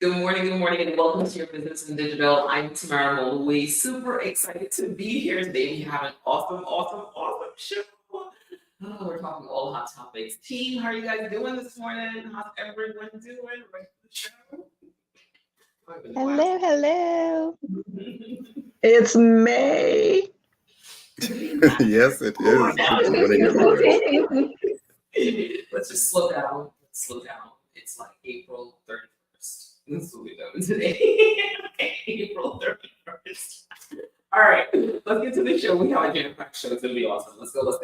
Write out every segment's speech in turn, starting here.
good morning, and welcome to your Business in Digital. I'm Tamara Mulway. Super excited to be here today. We have an awesome show. Oh, we're talking all hot topics. Team, how are you guys doing this morning? How's everyone doing? Ready for the show? I've been Hello, hello. It's May. Yes, it Oh my is. God. Good morning, everyone. Let's just slow down. Let's slow down. It's like April 31st. That's what we're doing today. Okay, April 31st. All right, let's get to the show. We have a jam-packed show. It's gonna be awesome. Let's go.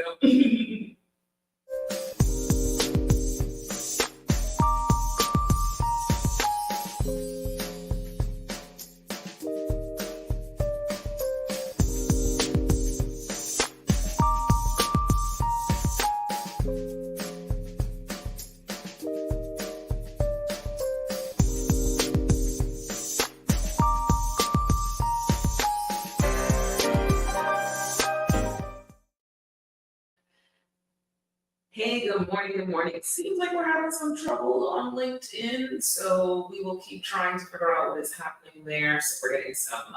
Hey, good morning. It seems like we're having some trouble on LinkedIn, so we will keep trying to figure out what is happening there. So we're getting some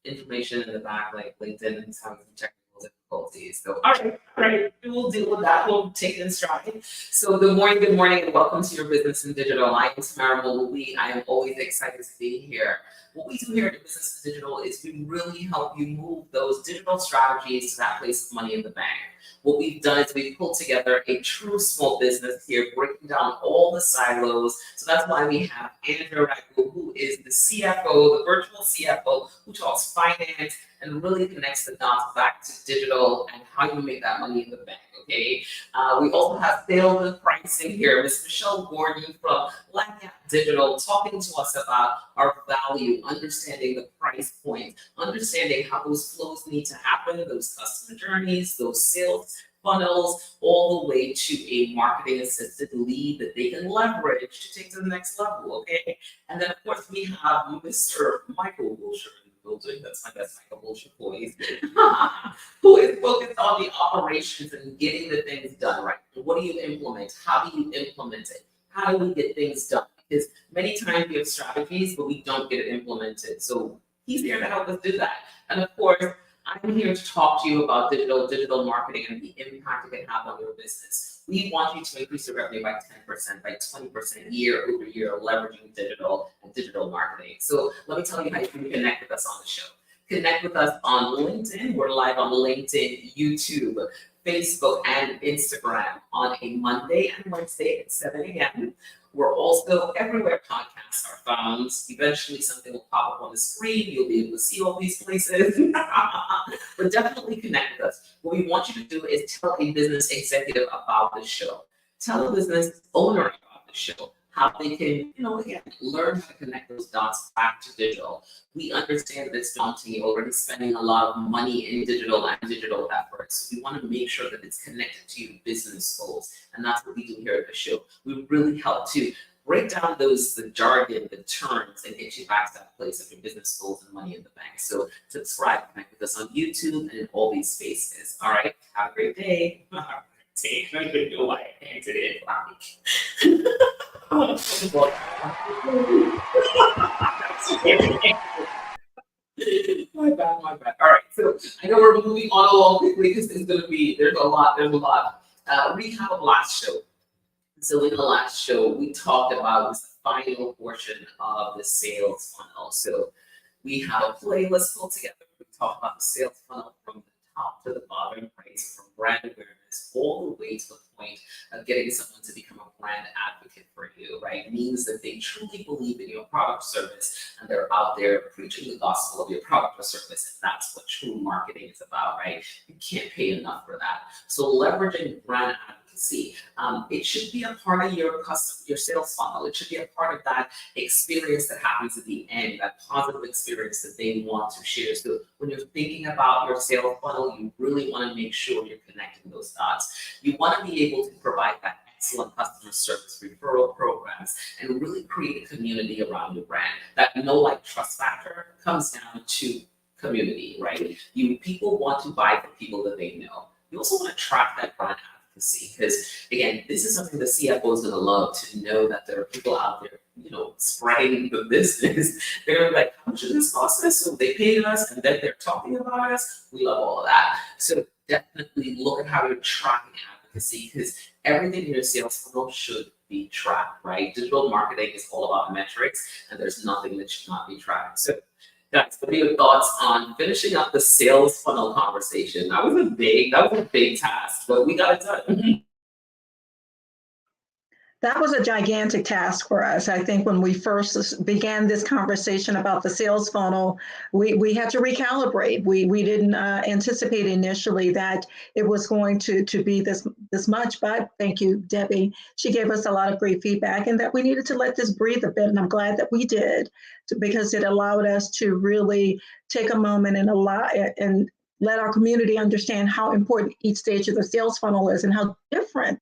information in the back, like LinkedIn is having some technical difficulties. So all right, we will deal with that. We'll take it in stride. So good morning, and welcome to your Business in Digital. I am Tamara Mulway. I am always excited to be here. What we do here at Business in Digital is we really help you move those digital strategies to that place of money in the bank. What we've done is we've pulled together a true small business here, breaking down all the silos. So that's why we have Andrew Ragu, who is the CFO, the virtual CFO, who talks finance and really connects the dots back to digital and how you make that money in the bank, okay? We also have sales and pricing here. Ms. Michelle Gordon from Lagniappe Digital talking to us about our value, understanding the price point, understanding how those flows need to happen, those customer journeys, those sales funnels, all the way to a marketing assisted lead that they can leverage to take to the next level, okay? And then, of course, we have Mr. Michael Wilshire in the building. That's my best Michael Wilshire voice, who is focused on the operations and getting the things done right. What do you implement? How do you implement it? How do we get things done? Because many times we have strategies, but we don't get it implemented. So he's here to help us do that. And of course, I'm here to talk to you about digital marketing and the impact it can have on your business. We want you to increase your revenue by 10%, by 20% year over year, leveraging digital and digital marketing. So let me tell you how you can connect with us on the show. Connect with us on LinkedIn. We're live on LinkedIn, YouTube, Facebook, and Instagram on a Monday and Wednesday at 7 a.m. We're also everywhere podcasts are found. Eventually, something will pop up on the screen. You'll be able to see all these places. But definitely connect with us. What we want you to do is tell a business executive about the show. Tell a business owner about the show. How they can, again, learn how to connect those dots back to digital. We understand that it's daunting. You're already spending a lot of money in digital and digital efforts. So we want to make sure that it's connected to your business goals. And that's what we do here at the show. We really help to break down the jargon, the terms, and get you back to that place of your business goals and money in the bank. So subscribe, connect with us on YouTube and in all these spaces. All right, have a great day. I don't even know why I answered it My bad. All right, so I know we're moving on along quickly because there's a lot. Recap of last show. So in the last show, we talked about the final portion of the sales funnel. So we have a playlist pulled together. We talked about the sales funnel from the top to the bottom, right? From brand awareness all the way to the point of getting someone to become a brand advocate for you, right? It means that they truly believe in your product or service and they're out there preaching the gospel of your product or service. And that's what true marketing is about, right? You can't pay enough for that. So leveraging brand advocacy, it should be a part of your sales funnel. It should be a part of that experience that happens at the end, that positive experience that they want to share. So when you're thinking about your sales funnel, you really want to make sure you're connecting those dots. You want to be able to provide that excellent customer service referral programs and really create a community around your brand. That know, trust factor comes down to community, right? People want to buy from people that they know. You also want to track that brand advocacy. Because again, this is something the CFO is going to love, to know that there are people out there, spreading the business. They're gonna be like, how much does this cost us? So they paid us, and then they're talking about us. We love all of that. So definitely look at how you're tracking advocacy, because everything in your sales funnel should be tracked, right? Digital marketing is all about metrics, and there's nothing that should not be tracked. So guys, what are your thoughts on finishing up the sales funnel conversation? That was a big task, but we got it done. That was a gigantic task for us. I think when we first began this conversation about the sales funnel, we had to recalibrate. We didn't anticipate initially that it was going to be this much, but thank you, Debbie. She gave us a lot of great feedback, and that we needed to let this breathe a bit, and I'm glad that we did, because it allowed us to really take a moment and let our community understand how important each stage of the sales funnel is and how different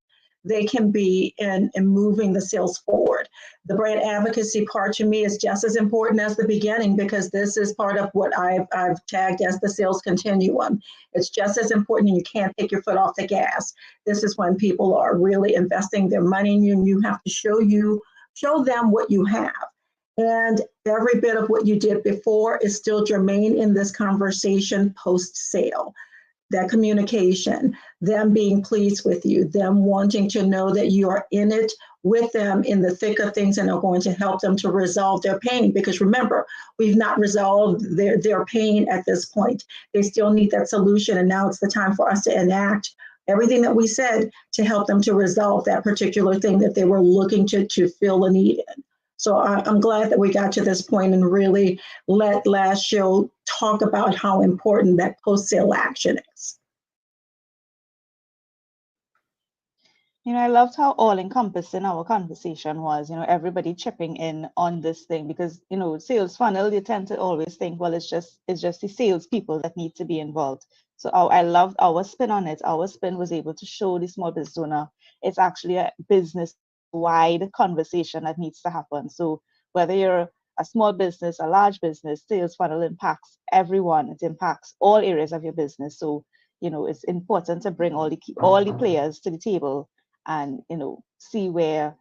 they can be in moving the sales forward. The brand advocacy part to me is just as important as the beginning, because this is part of what I've tagged as the sales continuum. It's just as important, and you can't take your foot off the gas. This is when people are really investing their money in you, and you have to show them what you have. And every bit of what you did before is still germane in this conversation post-sale. That communication, them being pleased with you, them wanting to know that you are in it with them in the thick of things and are going to help them to resolve their pain. Because remember, we've not resolved their pain at this point. They still need that solution. And now it's the time for us to enact everything that we said to help them to resolve that particular thing that they were looking to fill a need in. So I'm glad that we got to this point and really let last show talk about how important that post-sale action is. I loved how all-encompassing our conversation was, everybody chipping in on this thing, because, sales funnel, you tend to always think, well, it's just the sales people that need to be involved. So I loved our spin on it. Our spin was able to show the small business owner it's actually a business-wide conversation that needs to happen. So whether you're a small business, a large business, sales funnel impacts everyone. It impacts all areas of your business. So, it's important to bring all the players to the table and, see where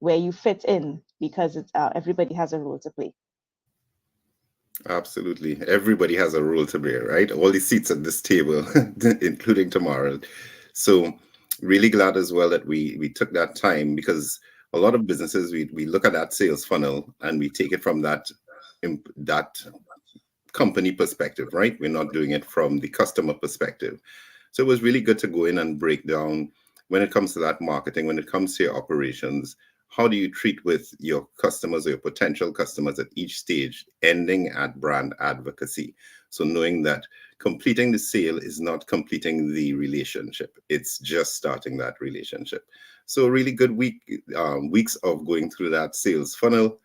you fit in, because everybody has a role to play. Absolutely. Everybody has a role to play, right? All the seats at this table, including tomorrow. So really glad as well that we took that time, because a lot of businesses, we look at that sales funnel and we take it from that company perspective, right? We're not doing it from the customer perspective. So it was really good to go in and break down, when it comes to that marketing, when it comes to your operations, how do you treat with your customers or your potential customers at each stage, ending at brand advocacy. So knowing that completing the sale is not completing the relationship, it's just starting that relationship. So really good weeks of going through that sales funnel.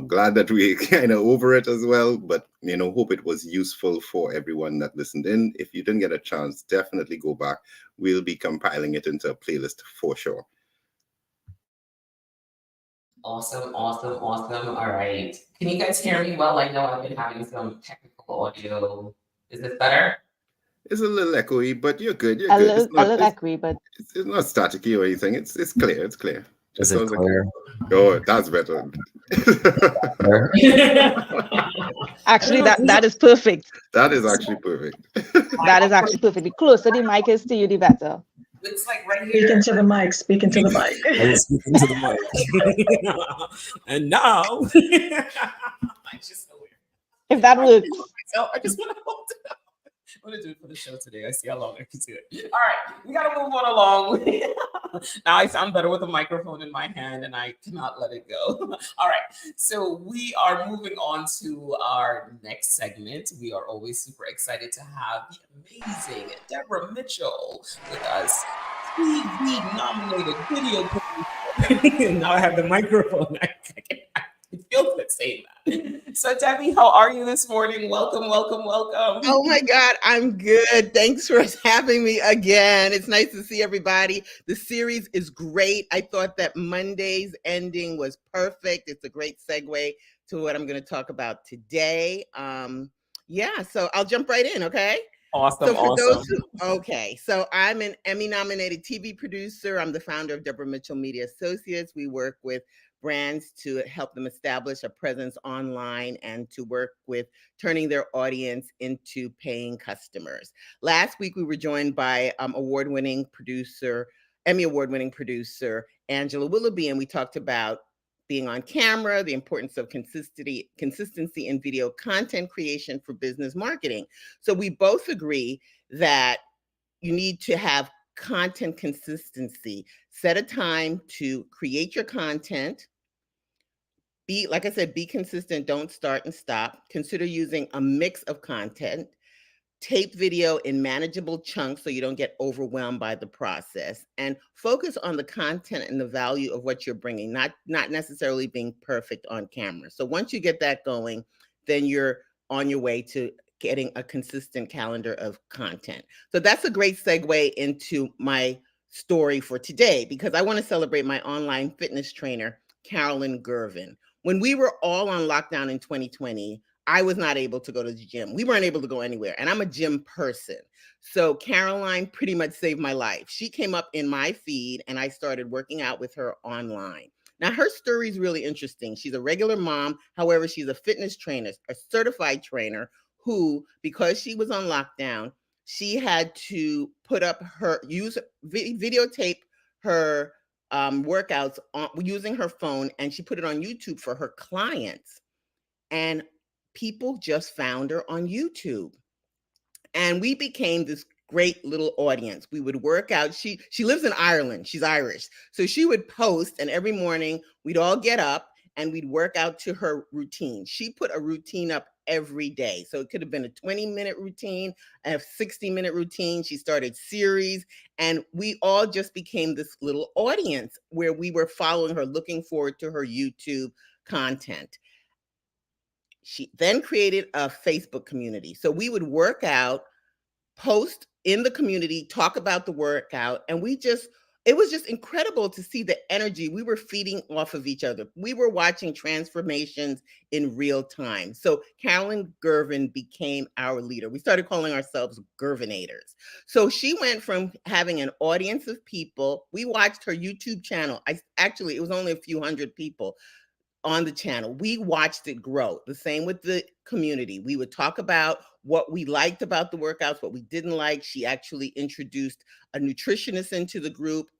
Glad that we kind of over it as well, but hope it was useful for everyone that listened in. If you didn't get a chance, definitely go back. We'll be compiling it into a playlist for sure. Awesome. All right. Can you guys hear me well? I know I've been having some technical audio. Is this better? It's a little echoey, but you're good. A little echoey, but it's not staticky or anything. It's clear. It's clear. Is it clear? Oh, that's better. actually, that is perfect. That is actually perfect. That is actually perfect. The closer the mic is to you, the better. It's like right here. Speaking to the mic, speaking to the mic. I was speaking to the mic. And now, It's just so weird. If that works. So I just want to hold it up. I'm going to do it for the show today. I see how long I can do it. All right, we got to move on along. Now I sound better with a microphone in my hand, and I cannot let it go. All right, so we are moving on to our next segment. We are always super excited to have the amazing Deborah Mitchell with us. TV-nominated video producer. Now I have the microphone. It feels good saying that. So Debbie, how are you this morning? Welcome. Oh my God, I'm good. Thanks for having me again. It's nice to see everybody. The series is great. I thought that Monday's ending was perfect. It's a great segue to what I'm going to talk about today. So I'll jump right in, okay? Awesome, So for awesome. so I'm an Emmy-nominated TV producer. I'm the founder of Deborah Mitchell Media Associates. We work with brands to help them establish a presence online and to work with turning their audience into paying customers. Last week, we were joined by Emmy award-winning producer Angela Willoughby, and we talked about being on camera, the importance of consistency in video content creation for business marketing. So we both agree that you need to have content consistency. Set a time to create your content. Like I said, be consistent, don't start and stop. Consider using a mix of content. Tape video in manageable chunks so you don't get overwhelmed by the process, and focus on the content and the value of what you're bringing, not necessarily being perfect on camera. So once you get that going, then you're on your way to getting a consistent calendar of content. So that's a great segue into my story for today, because I want to celebrate my online fitness trainer, Carolyn Gervin. When we were all on lockdown in 2020, I was not able to go to the gym. We weren't able to go anywhere. And I'm a gym person. So Caroline pretty much saved my life. She came up in my feed and I started working out with her online. Now, her story is really interesting. She's a regular mom. However, she's a fitness trainer, a certified trainer who, because she was on lockdown, she had to put up videotape her workouts using her phone, and she put it on YouTube for her clients. And people just found her on YouTube. And we became this great little audience. We would work out. She lives in Ireland. She's Irish. So she would post, and every morning we'd all get up and we'd work out to her routine. She put a routine up every day. So it could have been a 20-minute routine, a 60-minute routine. She started series, and we all just became this little audience where we were following her, looking forward to her YouTube content. She then created a Facebook community. So we would work out, post in the community, talk about the workout, and it was just incredible to see the energy. We were feeding off of each other. We were watching transformations in real time. So Carolyn Gervin became our leader. We started calling ourselves Gervinators. So she went from having an audience of people. We watched her YouTube channel. It was only a few hundred people on the channel. We watched it grow. The same with the community. We would talk about what we liked about the workouts, what we didn't like. She actually introduced a nutritionist into the group,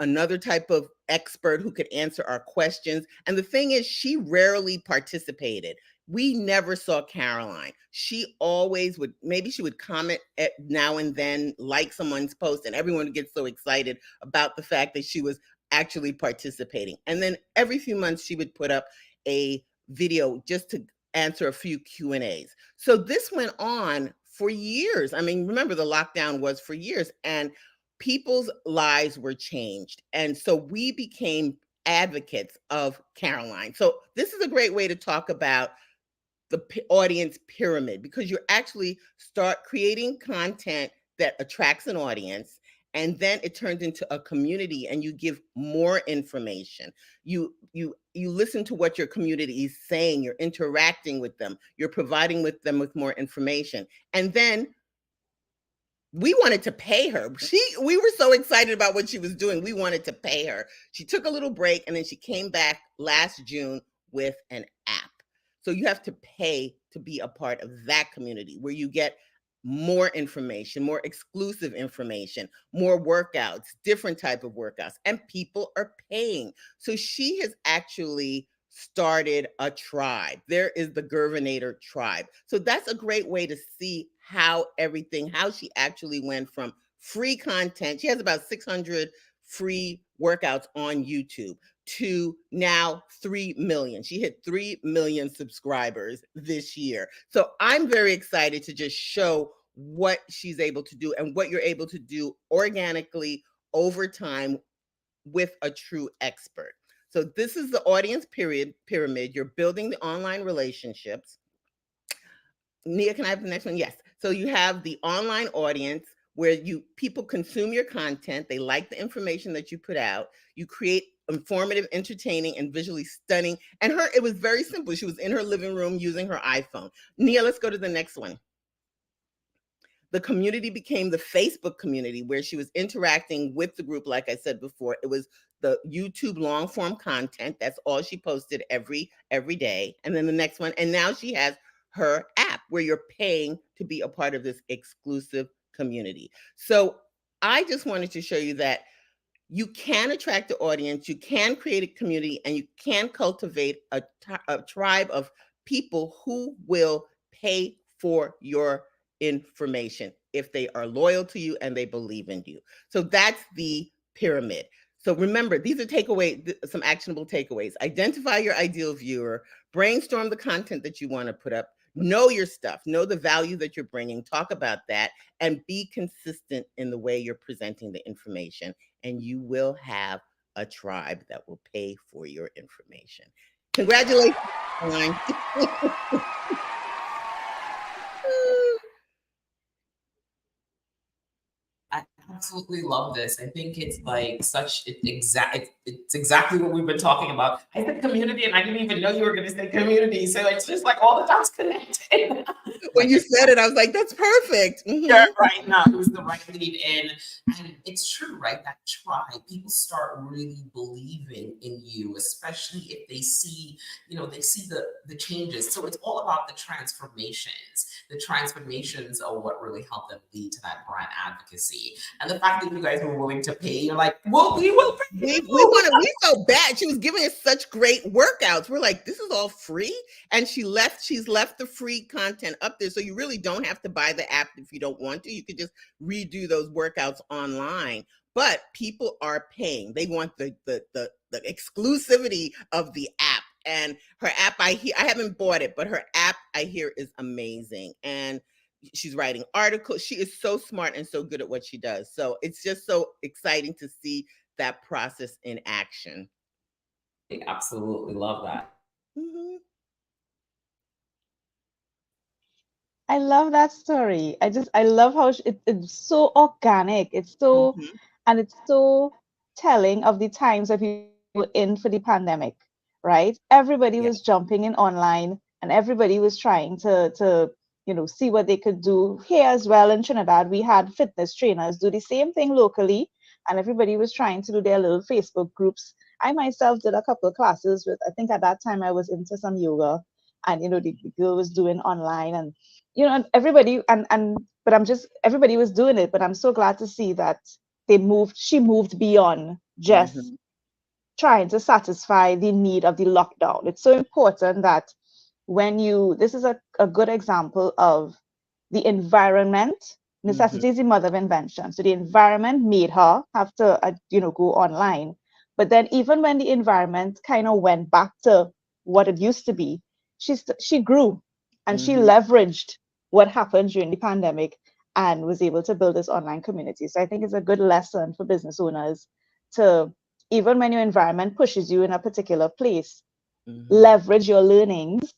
another type of expert who could answer our questions. And the thing is, she rarely participated. We never saw Caroline. She always she would comment now and then, like someone's post, and everyone would get so excited about the fact that she was actually participating. And then every few months she would put up a video just to answer a few Q&As. So this went on for years. I mean, remember, the lockdown was for years, and people's lives were changed. And so we became advocates of Caroline. So this is a great way to talk about the audience pyramid, because you actually start creating content that attracts an audience, and then it turns into a community, and you give more information. You listen to what your community is saying. You're interacting with them. You're providing them with more information. And then we wanted to pay her. We were so excited about what she was doing. We wanted to pay her. She took a little break, and then she came back last June with an app. So you have to pay to be a part of that community, where you get more information, more exclusive information, more workouts, different type of workouts, and people are paying. So she has actually started a tribe. There is the Gervinator tribe. So that's a great way to see how she actually went from free content. She has about 600 free workouts on YouTube to now 3 million. She hit 3 million subscribers this year. So I'm very excited to just show what she's able to do and what you're able to do organically over time with a true expert. So this is the audience pyramid. You're building the online relationships. Nia, can I have the next one? Yes. So you have the online audience, where people consume your content. They like the information that you put out. You create informative, entertaining, and visually stunning. And it was very simple. She was in her living room using her iPhone. Nia, let's go to the next one. The community became the Facebook community where she was interacting with the group. Like I said before, it was the YouTube long form content. That's all she posted every day. And then the next one. And now she has her app where you're paying to be a part of this exclusive community. So I just wanted to show you that you can attract the audience, you can create a community, and you can cultivate a tribe of people who will pay for your information if they are loyal to you and they believe in you. So that's the pyramid. So remember, these are some actionable takeaways. Identify your ideal viewer, brainstorm the content that you want to put up, know your stuff, know the value that you're bringing, talk about that, and be consistent in the way you're presenting the information. And you will have a tribe that will pay for your information. Congratulations, Caroline. I absolutely love this. I think it's like it's exactly what we've been talking about. I said community and I didn't even know you were going to say community. So it's just like all the dots connected. When you said it, I was like, that's perfect. Mm-hmm. Yeah, right. No, it was the right lead in. And it's true, right? That tribe, people start really believing in you, especially if they see, they see the changes. So it's all about the transformations. The transformations are what really help them lead to that brand advocacy. And the fact that you guys were willing to pay, you're like, well, we will pay. We felt bad. She was giving us such great workouts. We're like, this is all free. And she's left the free content up there. So you really don't have to buy the app if you don't want to. You could just redo those workouts online. But people are paying. They want the exclusivity of the app. And her app, I haven't bought it, but her app I hear is amazing. And she's writing articles. She is so smart and so good at what she does. So it's just so exciting to see that process in action. I absolutely love that. Mm-hmm. I love that story. I love how it's so organic. It's so, and it's so telling of the times that people were in for the pandemic, right? Everybody was jumping in online and everybody was trying to see what they could do. Here as well in Trinidad, we had fitness trainers do the same thing locally, and everybody was trying to do their little Facebook groups. I myself did a couple of classes with, I think at that time I was into some yoga, and the girl was doing online, and and everybody everybody was doing it, but I'm so glad to see that she moved beyond just trying to satisfy the need of the lockdown. It's so important that this is a good example of the environment. Necessity is the mother of invention. So the environment made her have to, go online. But then even when the environment kind of went back to what it used to be, she grew and she leveraged what happened during the pandemic and was able to build this online community. So I think it's a good lesson for business owners to, even when your environment pushes you in a particular place, leverage your learnings,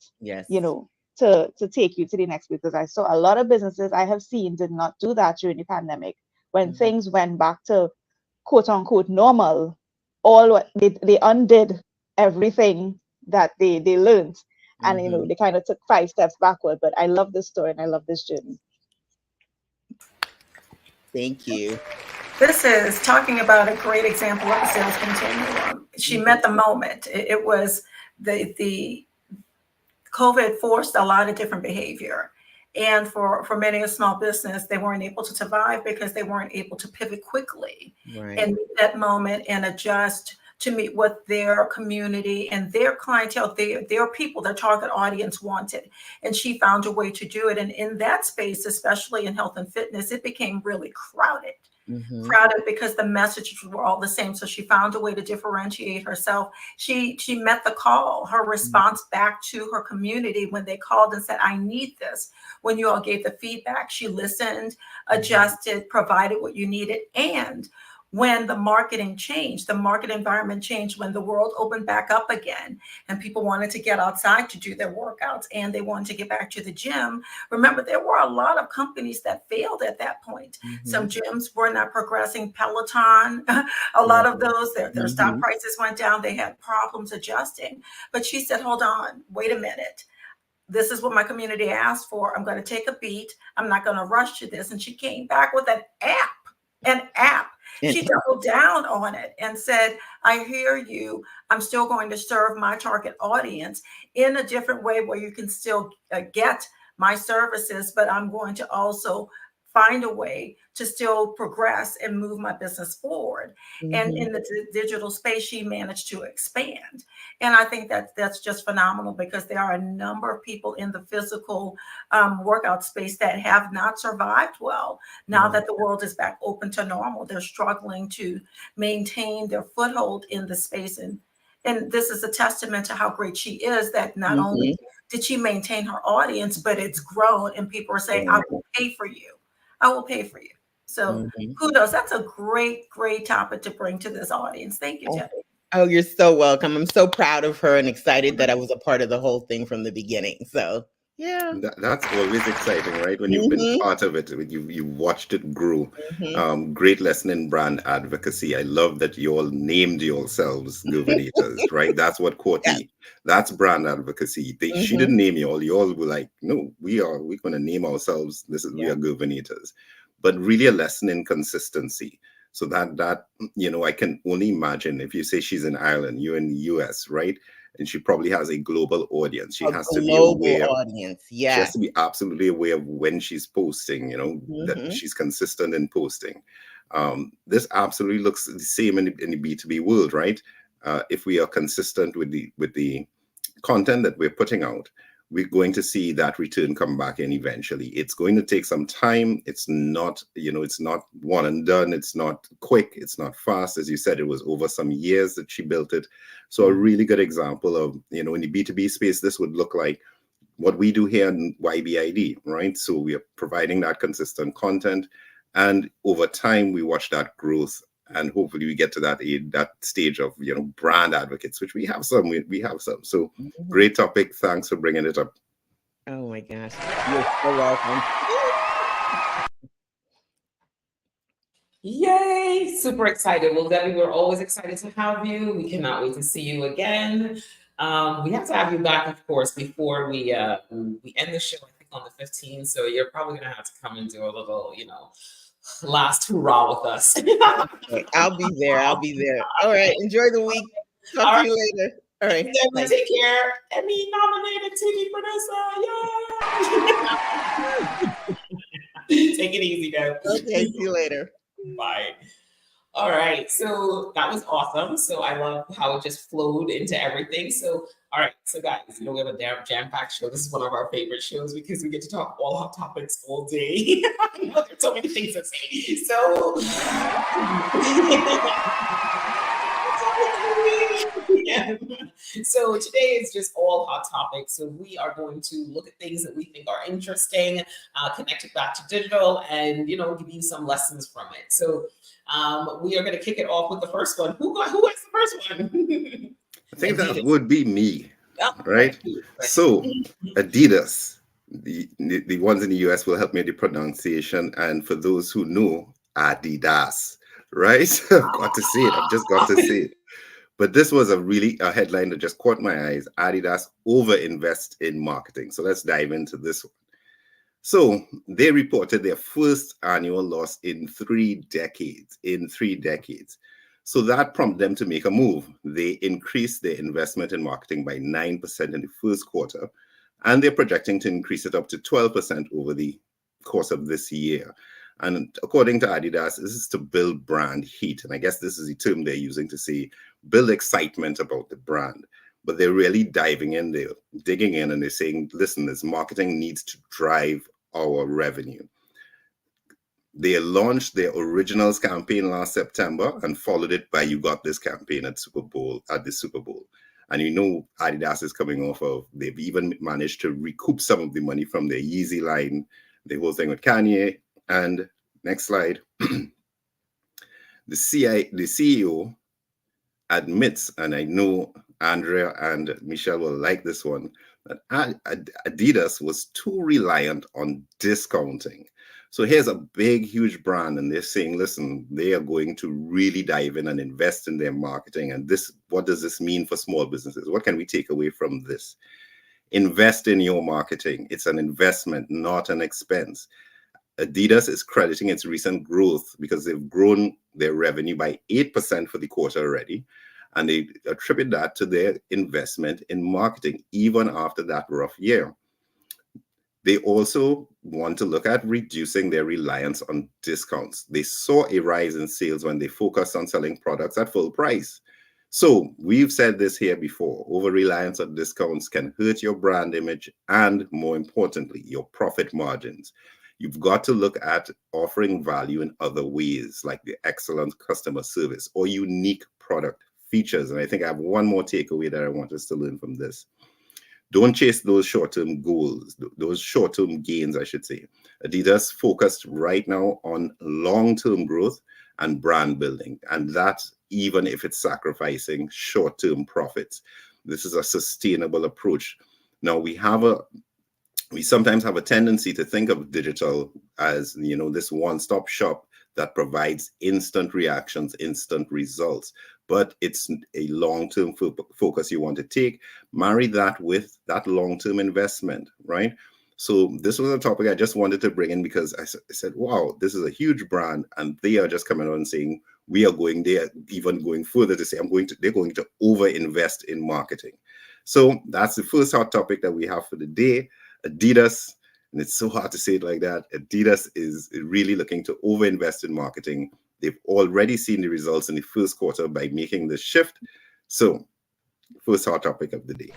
to take you to the next place. Because I saw a lot of businesses I have seen did not do that during the pandemic. When things went back to quote unquote normal, they undid everything that they learned. And they kind of took 5 steps backward. But I love this story and I love this journey. Thank you. This is talking about a great example of a sales continuum. She met the moment. It was the COVID forced a lot of different behavior. And for many a small business, they weren't able to survive because they weren't able to pivot quickly and meet that moment and adjust to meet what their community and their clientele, their people, their target audience wanted. And she found a way to do it. And in that space, especially in health and fitness, it became really crowded. Crowded because the messages were all the same. So she found a way to differentiate herself. She met the call, her response back to her community when they called and said, I need this. When you all gave the feedback, she listened, adjusted, provided what you needed. And when the marketing changed, the market environment changed, when the world opened back up again and people wanted to get outside to do their workouts and they wanted to get back to the gym. Remember, there were a lot of companies that failed at that point. Some gyms were not progressing. Peloton, a lot of those, their stock prices went down. They had problems adjusting. But she said, hold on, wait a minute. this is what my community asked for. I'm going to take a beat. I'm not going to rush to this. And she came back with an app. She doubled down on it and said, I hear you. I'm still going to serve my target audience in a different way where you can still get my services, but I'm going to also find a way to still progress and move my business forward. And in the digital space, she managed to expand. And I think that that's just phenomenal, because there are a number of people in the physical workout space that have not survived well. Now that the world is back open to normal, they're struggling to maintain their foothold in the space. And this is a testament to how great she is, that not only did she maintain her audience, but it's grown and people are saying, I will pay for you. I will pay for you. So kudos. That's a great, great topic to bring to this audience. Thank you, Debbie. Oh, you're so welcome. I'm so proud of her and excited that I was a part of the whole thing from the beginning. So yeah, that's always exciting, right? When you've been part of it, when you watched it grow. Great lesson in brand advocacy. I love that you all named yourselves governators, right? That's what Courtney. That's brand advocacy. She didn't name you all. You all were like, no, we're going to name ourselves. We are governators. But really a lesson in consistency. So that I can only imagine, if you say she's in Ireland, you're in the US, right? And she probably has a global audience. She has to be aware. Audience, She has to be absolutely aware of when she's posting, that she's consistent in posting. This absolutely looks the same in the B2B world, right? If we are consistent with the content that we're putting out, we're going to see that return come back in eventually. It's going to take some time. It's not, it's not one and done. It's not quick. It's not fast. As you said, it was over some years that she built it. So a really good example of, in the B2B space, this would look like what we do here in YBID, right? So we are providing that consistent content. And over time, we watch that growth. And hopefully we get to that stage of, brand advocates, which we have some. We have some. So great topic. Thanks for bringing it up. Oh my gosh. You're so welcome. Yay! Super excited. Well, Debbie, we're always excited to have you. We cannot wait to see you again. We have to have you back, of course, before we end the show, I think on the 15th. So you're probably going to have to come and do a little, last hurrah with us. Okay, I'll be there. All right. Enjoy the week. Talk to you later. All right. Debbie, take care. Emmy nominated TV producer. Yay! Take it easy, Deb. Okay. See you later. Bye. All right. So that was awesome. So I love how it just flowed into everything. So, all right. So guys, we have a jam-packed show. This is one of our favorite shows because we get to talk all hot topics all day. There's so many things to say. So, so today is just all hot topics. So we are going to look at things that we think are interesting, connect it back to digital, and give you some lessons from it. So we are going to kick it off with the first one. Who has the first one? I think that would be me, right? So Adidas, the ones in the US will help me with the pronunciation. And for those who know, Adidas, right? I've got to say it. I've just got to say it. But this was a headline that just caught my eyes. Adidas overinvest in marketing. So let's dive into this one. So they reported their first annual loss in 3 decades. So that prompted them to make a move. They increased their investment in marketing by 9% in the first quarter, and they're projecting to increase it up to 12% over the course of this year. And according to Adidas, this is to build brand heat. And I guess this is the term they're using to say build excitement about the brand. But they're really diving in, they're digging in, and they're saying, listen, this marketing needs to drive our revenue. They launched their Originals campaign last September and followed it by You Got This campaign at the Super Bowl. And Adidas is coming off of, they've even managed to recoup some of the money from their Yeezy line, the whole thing with Kanye. And next slide, the CEO admits, and I know Andrea and Michelle will like this one, that Adidas was too reliant on discounting. So here's a big, huge brand, and they're saying, listen, they are going to really dive in and invest in their marketing. And what does this mean for small businesses? What can we take away from this? Invest in your marketing. It's an investment, not an expense. Adidas is crediting its recent growth because they've grown their revenue by 8% for the quarter already. And they attribute that to their investment in marketing, even after that rough year. They also want to look at reducing their reliance on discounts. They saw a rise in sales when they focused on selling products at full price. So we've said this here before, over-reliance on discounts can hurt your brand image and, more importantly, your profit margins. You've got to look at offering value in other ways, like the excellent customer service or unique product features. And I think I have one more takeaway that I want us to learn from this. Don't chase those short-term goals, those short-term gains, I should say. Adidas focused right now on long-term growth and brand building, and that's even if it's sacrificing short-term profits. This is a sustainable approach. Now, we sometimes have a tendency to think of digital as, this one-stop shop that provides instant reactions, instant results. But it's a long-term focus you want to take. Marry that with that long-term investment, right? So this was a topic I just wanted to bring in because I said, wow, this is a huge brand, and they are just coming out and saying, they are even going further to say, they're going to over-invest in marketing. So that's the first hot topic that we have for the day. Adidas, and it's so hard to say it like that, Adidas is really looking to over-invest in marketing. They've already seen the results in the first quarter by making this shift. So, first hot topic of the day.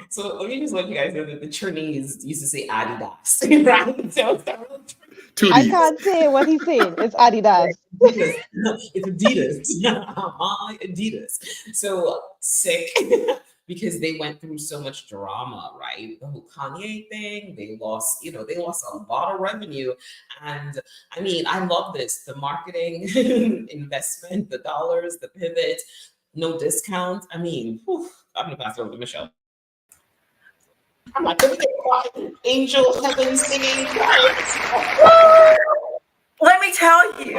So let me just let you guys know that the Chinese used to say Adidas, right? So I can't say what he's saying. It's Adidas. it's Adidas. My Adidas. So sick. Because they went through so much drama, right? The whole Kanye thing, they lost a lot of revenue. And I mean, I love this, the marketing investment, the dollars, the pivot, no discount. I mean, I'm gonna pass it over to Michelle. I'm like, let me get quiet. Angel heaven singing. Let me tell you,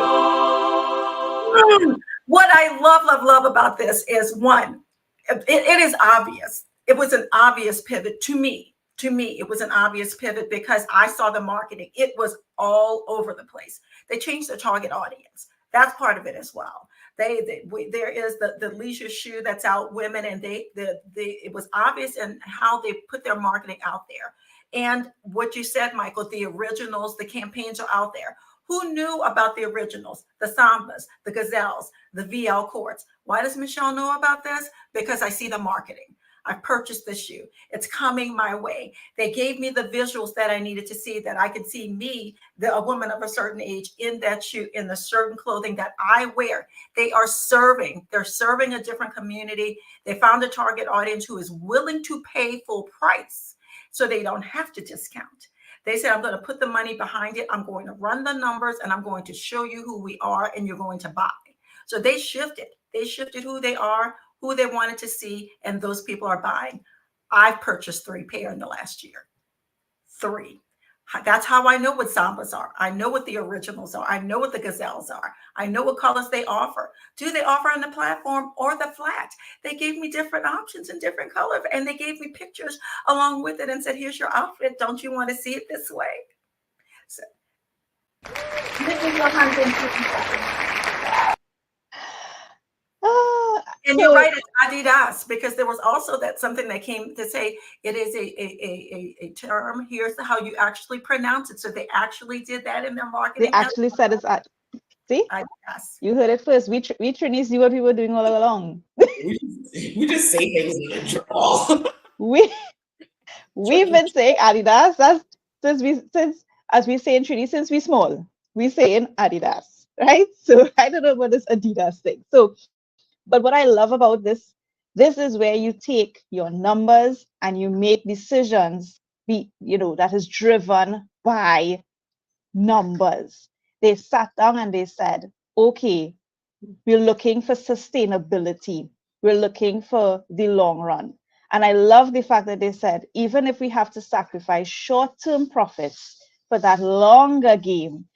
what I love about this is one, it is obvious. It was an obvious pivot to me. To me, it was an obvious pivot because I saw the marketing. It was all over the place. They changed their target audience. That's part of it as well. There is the leisure shoe that's out, women, and it was obvious in how they put their marketing out there. And what you said, Michael, the originals, the campaigns are out there. Who knew about the originals, the Sambas, the Gazelles, the VL Courts? Why does Michelle know about this? Because I see the marketing. I purchased the shoe. It's coming my way. They gave me the visuals that I needed to see, that I could see me, a woman of a certain age, in that shoe, in the certain clothing that I wear. They're serving a different community. They found a target audience who is willing to pay full price so they don't have to discount. They said, I'm going to put the money behind it. I'm going to run the numbers and I'm going to show you who we are and you're going to buy. So they shifted. They shifted who they are, who they wanted to see, and those people are buying. I've purchased 3 pair in the last year. 3. That's how I know what Sambas are. I know what the originals are. I know what the Gazelles are. I know what colors they offer. Do they offer on the platform or the flat? They gave me different options in different colors, and they gave me pictures along with it and said, here's your outfit. Don't you want to see it this way? So, and you're right, it's Adidas, because there was also something that came to say it is a term. Here's how you actually pronounce it. So they actually did that in their marketing. They actually said it's see? Adidas. You heard it first. We Trinis knew what we were doing all along. we just say things in a drawl. We've been saying Adidas. That's since as we say in Trini, since we small, we say in Adidas, right? So I don't know about this Adidas thing. So, but what I love about this is where you take your numbers and you make decisions that is driven by numbers. They sat down and they said, okay, we're looking for sustainability. We're looking for the long run. And I love the fact that they said, even if we have to sacrifice short-term profits for that longer game,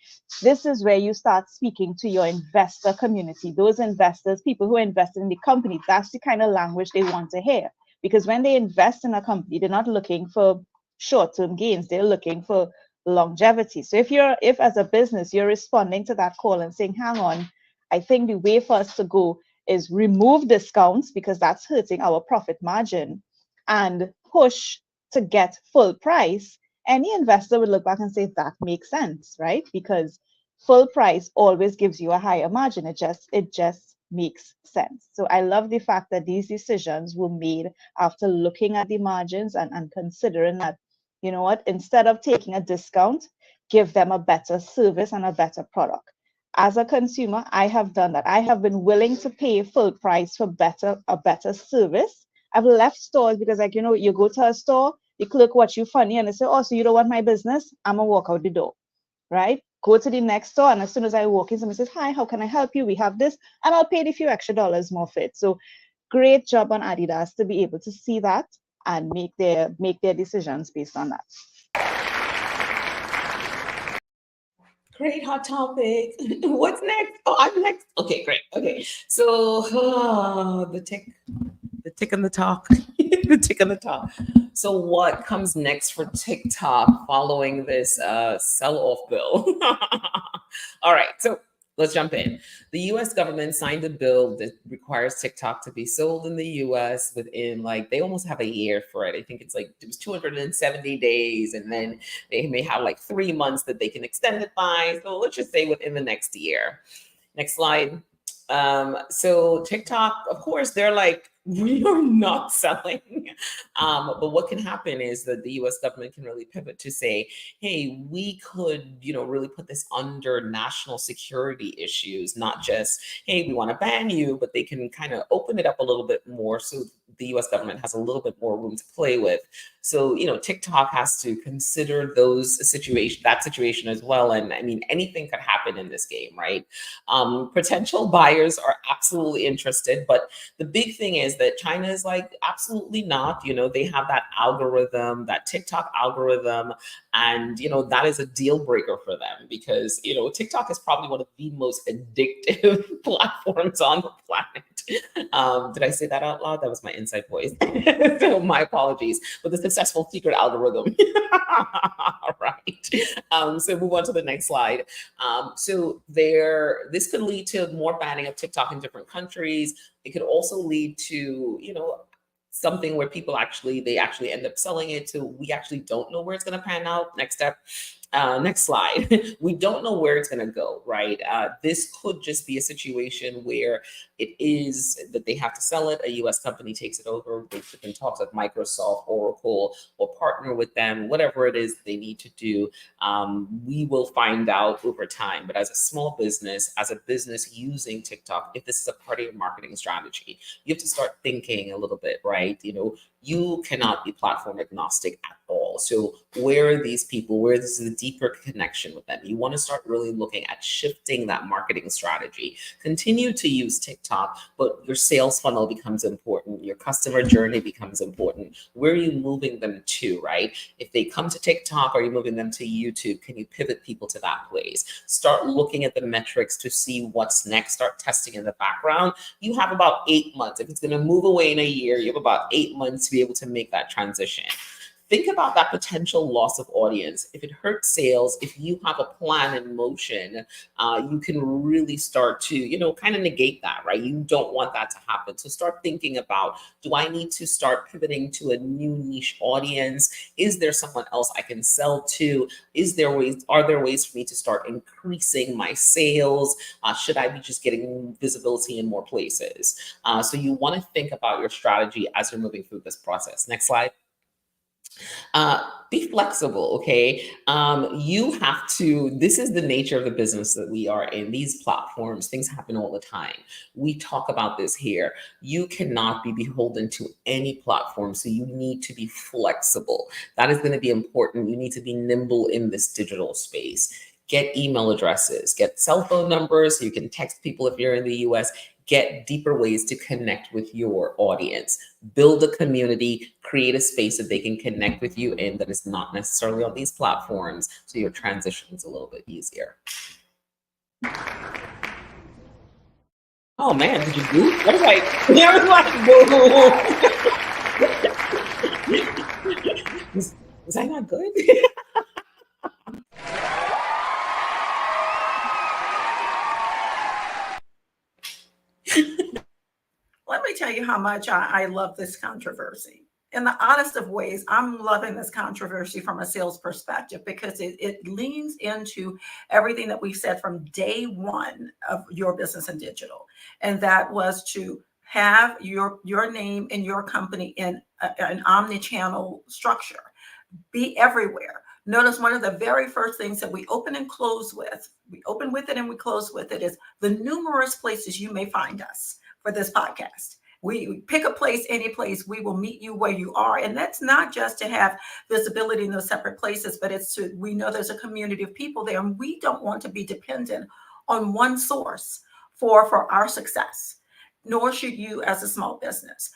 this is where you start speaking to your investor community, those investors, people who are invested in the company. That's the kind of language they want to hear. Because when they invest in a company, they're not looking for short-term gains, they're looking for longevity. So if as a business you're responding to that call and saying, hang on, I think the way for us to go is remove discounts because that's hurting our profit margin, and push to get full price, any investor would look back and say that makes sense, right? Because full price always gives you a higher margin. It just makes sense. So I love the fact that these decisions were made after looking at the margins and considering that, you know what, instead of taking a discount, give them a better service and a better product. As a consumer, I have done that. I have been willing to pay full price for a better service. I've left stores because, like, you know, you go to a store, the clerk watch you funny and they say, oh, so you don't want my business? I'm gonna walk out the door, right? Go to the next store, and as soon as I walk in, somebody says, hi, how can I help you? We have this, and I'll pay the few extra dollars more for it. So great job on Adidas to be able to see that and make their decisions based on that. Great hot topic. What's next? Oh, I'm next. Okay, great. Okay, so the tick and the talk, the tick and the talk. So what comes next for TikTok following this sell-off bill? All right, so let's jump in. The U.S. government signed a bill that requires TikTok to be sold in the U.S. within, like, they almost have a year for it. I think it was 270 days, and then they may have like 3 months that they can extend it by. So let's just say within the next year. Next slide. So TikTok, of course, they're like, we are not selling. But what can happen is that the US government can really pivot to say, hey, we could, really put this under national security issues, not just, hey, we want to ban you, but they can kind of open it up a little bit more so the US government has a little bit more room to play with. So, TikTok has to consider that situation as well. And I mean, anything could happen in this game, right? Potential buyers are absolutely interested, but the big thing is that China is like, absolutely not. They have that algorithm, that TikTok algorithm, and, that is a deal breaker for them because, TikTok is probably one of the most addictive platforms on the planet. Did I say that out loud? That was my inside voice. So my apologies. But the successful secret algorithm. All right. So move on to the next slide. So this could lead to more banning of TikTok in different countries. It could also lead to, something where people actually end up selling it. So we actually don't know where it's going to pan out. Next step. Next slide. We don't know where it's going to go, right? This could just be a situation where it is that they have to sell it. A U.S. company takes it over. They've been talks with Microsoft, Oracle, or partner with them, whatever it is they need to do. We will find out over time. But as a small business, using TikTok, if this is a part of your marketing strategy, you have to start thinking a little bit, right? You cannot be platform agnostic at all. So where are these people? Where is the deeper connection with them? You want to start really looking at shifting that marketing strategy. Continue to use TikTok, but your sales funnel becomes important. Your customer journey becomes important. Where are you moving them to, right? If they come to TikTok, are you moving them to YouTube? Can you pivot people to that place? Start looking at the metrics to see what's next. Start testing in the background. You have about 8 months. If it's going to move away in a year, you have about 8 months to be able to make that transition. Think about that potential loss of audience. If it hurts sales, if you have a plan in motion, you can really start to, kind of negate that, right? You don't want that to happen. So start thinking about, do I need to start pivoting to a new niche audience? Is there someone else I can sell to? Are there ways for me to start increasing my sales? Should I be just getting visibility in more places? So you want to think about your strategy as you're moving through this process. Next slide. Be flexible, okay? You have to, this is the nature of the business that we are in. These platforms, things happen all the time. We talk about this here. You cannot be beholden to any platform, so you need to be flexible. That is going to be important. You need to be nimble in this digital space. Get email addresses, get cell phone numbers so you can text people if you're in the US. Get deeper ways to connect with your audience. Build a community, create a space that they can connect with you in that is not necessarily on these platforms, so your transition is a little bit easier. Oh man, did you boo? I was like, boo. Was I not good? Let me tell you how much I love this controversy. In the honest of ways, I'm loving this controversy from a sales perspective because it leans into everything that we said from day one of your business and digital. And that was to have your name and your company in an omni-channel structure, be everywhere. Notice one of the very first things that we open and close with, we open with it and we close with it, is the numerous places you may find us for this podcast. We pick a place, any place, we will meet you where you are. And that's not just to have visibility in those separate places, but it's to, we know there's a community of people there, and we don't want to be dependent on one source for our success, nor should you as a small business.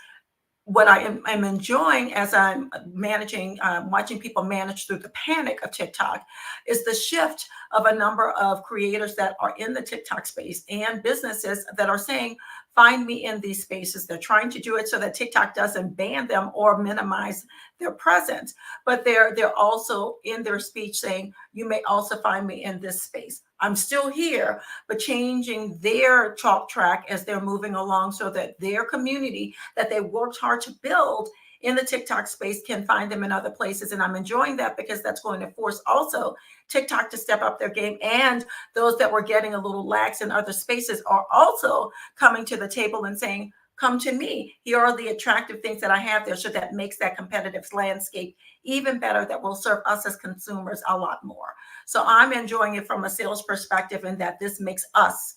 What I'm enjoying as I'm managing, watching people manage through the panic of TikTok, is the shift of a number of creators that are in the TikTok space and businesses that are saying, find me in these spaces. They're trying to do it so that TikTok doesn't ban them or minimize their presence, but they're also in their speech saying, you may also find me in this space. I'm still here, but changing their talk track as they're moving along so that their community that they worked hard to build in the TikTok space can find them in other places. And I'm enjoying that because that's going to force also TikTok to step up their game. And those that were getting a little lax in other spaces are also coming to the table and saying, come to me. Here are the attractive things that I have there. So that makes that competitive landscape even better, that will serve us as consumers a lot more. So I'm enjoying it from a sales perspective, and that this makes us,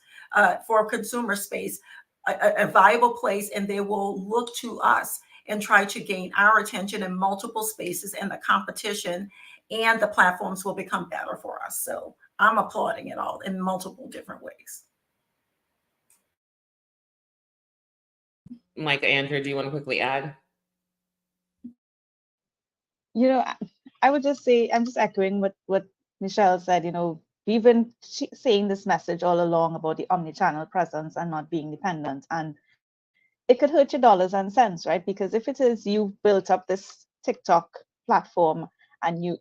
for a consumer space, a viable place, and they will look to us and try to gain our attention in multiple spaces, and the competition and the platforms will become better for us. So I'm applauding it all in multiple different ways. Mike, Andrew, do you want to quickly add? You know, I would just say, I'm just echoing what Michelle said. You know, we've been saying this message all along about the omni-channel presence and not being dependent. And it could hurt your dollars and cents, right? Because if it is you've built up this TikTok platform and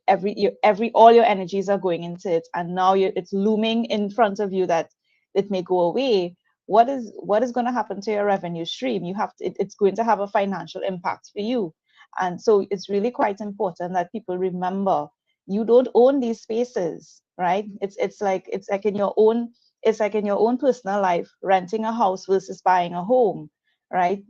all your energies are going into it, and now it's looming in front of you that it may go away, what is going to happen to your revenue stream? It's going to have a financial impact for you. And so it's really quite important that people remember, you don't own these spaces, right? It's like in your own personal life, renting a house versus buying a home, right?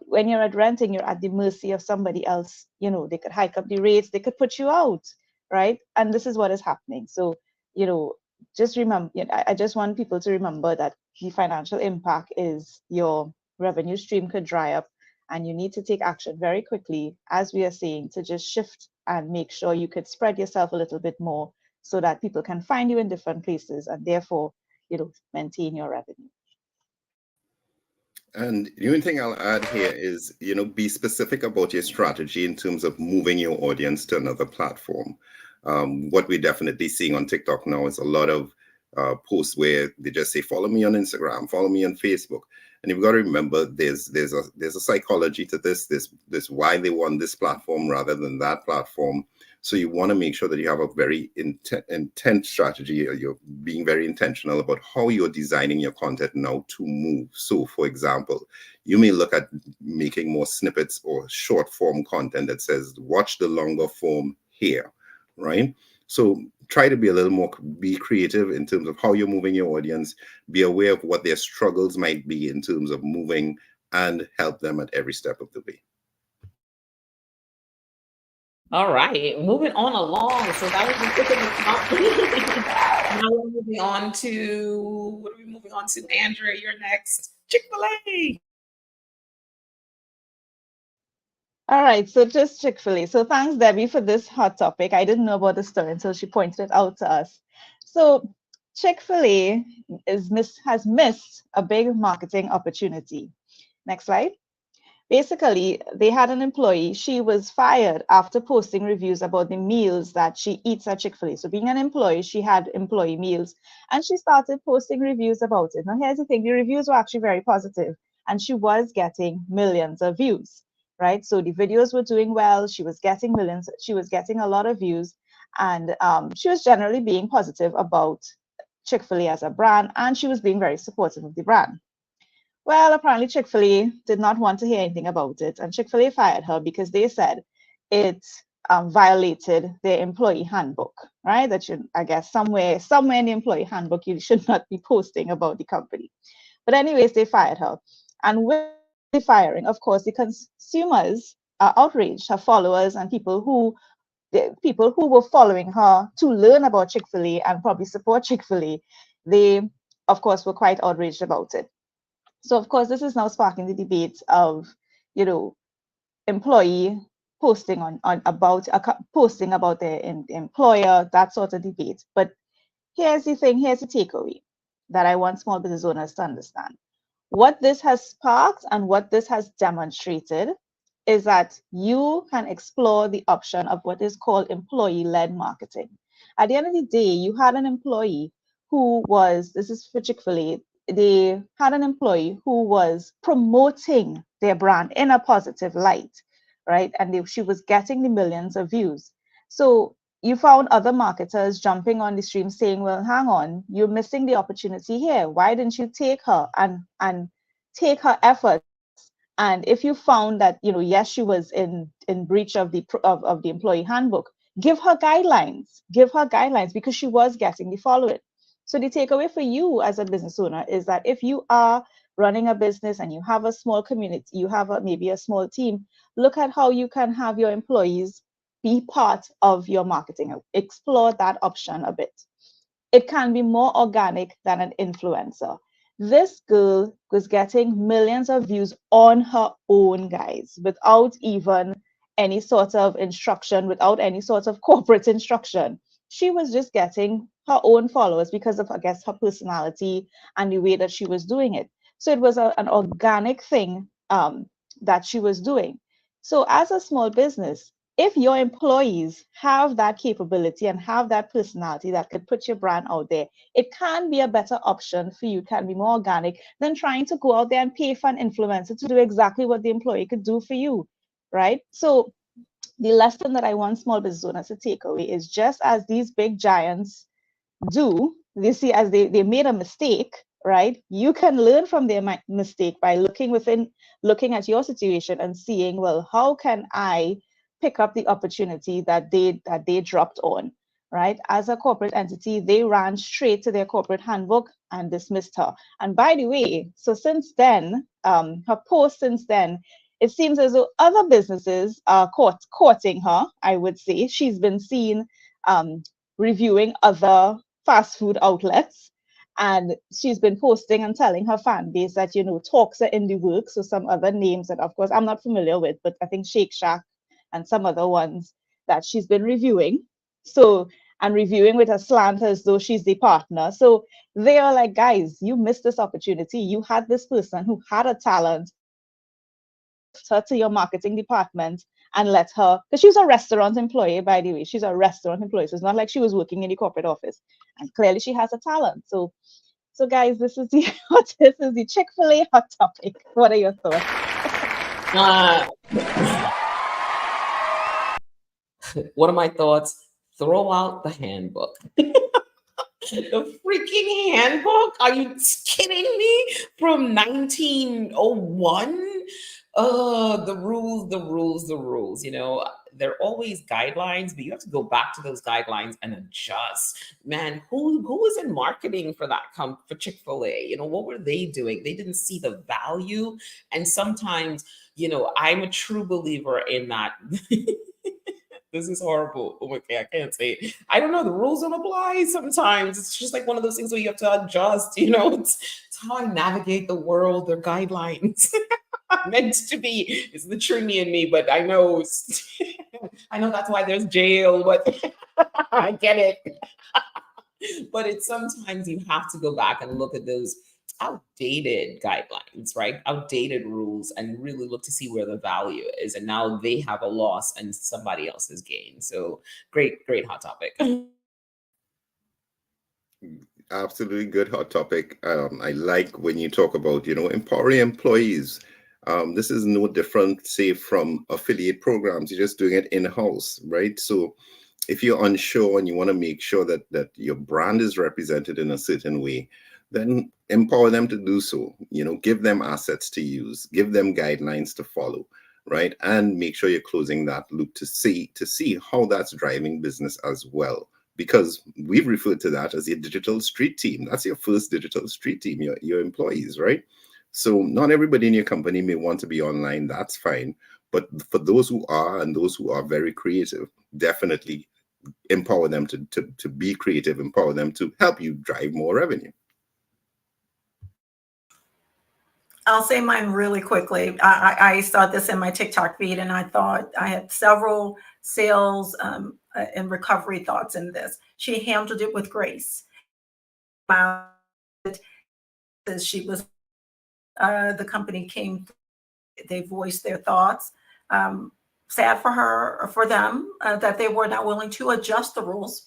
When you're at renting, you're at the mercy of somebody else. You know, they could hike up the rates, they could put you out, right? And this is what is happening. So, you know, just remember, I just want people to remember that the financial impact is your revenue stream could dry up, and you need to take action very quickly, as we are saying, to just shift and make sure you could spread yourself a little bit more so that people can find you in different places, and therefore, you know, maintain your revenue. And the only thing I'll add here is, you know, be specific about your strategy in terms of moving your audience to another platform. What we're definitely seeing on TikTok now is a lot of posts where they just say, follow me on Instagram, follow me on Facebook. And you've got to remember, there's a psychology to this. This why they want this platform rather than that platform. So you want to make sure that you have a very intense strategy, or you're being very intentional about how you're designing your content now to move. So, for example, you may look at making more snippets or short form content that says, watch the longer form here, right? So try to be a little more, be creative in terms of how you're moving your audience, be aware of what their struggles might be in terms of moving, and help them at every step of the way. All right, moving on along. So that was now we're moving on to, what are we moving on to? Andrea, you're next. Chick-fil-A. All right, so just Chick-fil-A. So thanks, Debbie, for this hot topic. I didn't know about the story until she pointed it out to us. So Chick-fil-A has missed a big marketing opportunity. Next slide. Basically, they had an employee. She was fired after posting reviews about the meals that she eats at Chick-fil-A. So being an employee, she had employee meals, and she started posting reviews about it. Now, here's the thing. The reviews were actually very positive, and she was getting millions of views. right? So the videos were doing well. She was getting millions. She was getting a lot of views, and she was generally being positive about Chick-fil-A as a brand, and she was being very supportive of the brand. Well, apparently Chick-fil-A did not want to hear anything about it, and Chick-fil-A fired her because they said it violated their employee handbook, right? That should, I guess, somewhere in the employee handbook, you should not be posting about the company. But anyways, they fired her. And with the firing, of course, the consumers are outraged, her followers and the people who were following her to learn about Chick-fil-A and probably support Chick-fil-A, they, of course, were quite outraged about it. So, of course, this is now sparking the debate of, employee posting posting about their employer, that sort of debate. But here's the thing, here's the takeaway that I want small business owners to understand. What this has sparked and what this has demonstrated is that you can explore the option of what is called employee-led marketing. At the end of the day, you had an employee who was, this is for Chick-fil-A, they had an employee who was promoting their brand in a positive light, right? And she was getting the millions of views. So you found other marketers jumping on the stream saying, well, hang on, you're missing the opportunity here. Why didn't you take her and take her efforts? And if you found that, yes, she was in breach of the employee handbook, give her guidelines because she was getting the following. So the takeaway for you as a business owner is that if you are running a business and you have a small community, you have maybe a small team, look at how you can have your employees be part of your marketing. Explore that option a bit. It can be more organic than an influencer. This girl was getting millions of views on her own, guys, without even any sort of instruction, without any sort of corporate instruction. She was just getting her own followers because of, I guess, her personality and the way that she was doing it. So it was an organic thing that she was doing. So as a small business, if your employees have that capability and have that personality that could put your brand out there, it can be a better option for you, can be more organic than trying to go out there and pay for an influencer to do exactly what the employee could do for you, right? So the lesson that I want small business owners to take away is just as these big giants do, they see as they made a mistake, right? You can learn from their mistake by looking at your situation and seeing, well, how can I pick up the opportunity that they dropped on, right? As a corporate entity, they ran straight to their corporate handbook and dismissed her. And by the way, so since then, her post since then, it seems as though other businesses are courting her, I would say. She's been seen reviewing other fast food outlets, and she's been posting and telling her fan base that, talks are in the works. So some other names that, of course, I'm not familiar with, but I think Shake Shack and some other ones that she's been reviewing. So, and reviewing with a slant as though she's the partner. So they are like, guys, you missed this opportunity. You had this person who had a talent, her to your marketing department and let her, because she's a restaurant employee, by the way. She's a restaurant employee. So it's not like she was working in the corporate office. And clearly she has a talent. So guys, this is the Chick-fil-A hot topic. What are your thoughts? What are my thoughts? Throw out the handbook. The freaking handbook? Are you kidding me? From 1901? The rules. They're always guidelines, but you have to go back to those guidelines and adjust. Man, who was in marketing for that for Chick-fil-A? What were they doing? They didn't see the value. And sometimes, I'm a true believer in that. This is horrible. Okay, I can't say it. I don't know. The rules don't apply sometimes. It's just like one of those things where you have to adjust. It's how I navigate the world. They're guidelines. Meant to be. It's the Trini in me, but I know. I know that's why there's jail. But I get it. But it's sometimes you have to go back and look at those outdated guidelines, right? Outdated rules, and really look to see where the value is. And now they have a loss and somebody else has gained. So great hot topic. Absolutely good hot topic. I like when you talk about, empowering employees. This is no different, say, from affiliate programs. You're just doing it in-house, right? So if you're unsure and you want to make sure that your brand is represented in a certain way, then empower them to do so. Give them assets to use, give them guidelines to follow, right? And make sure you're closing that loop to see how that's driving business as well. Because we've referred to that as your digital street team. That's your first digital street team, your employees, right? So not everybody in your company may want to be online. That's fine. But for those who are, and those who are very creative, definitely empower them to be creative, empower them to help you drive more revenue. I'll say mine really quickly. I saw this in my TikTok feed, and I thought I had several sales and recovery thoughts in this. She handled it with grace. She was, the company came, they voiced their thoughts. Sad for them that they were not willing to adjust the rules.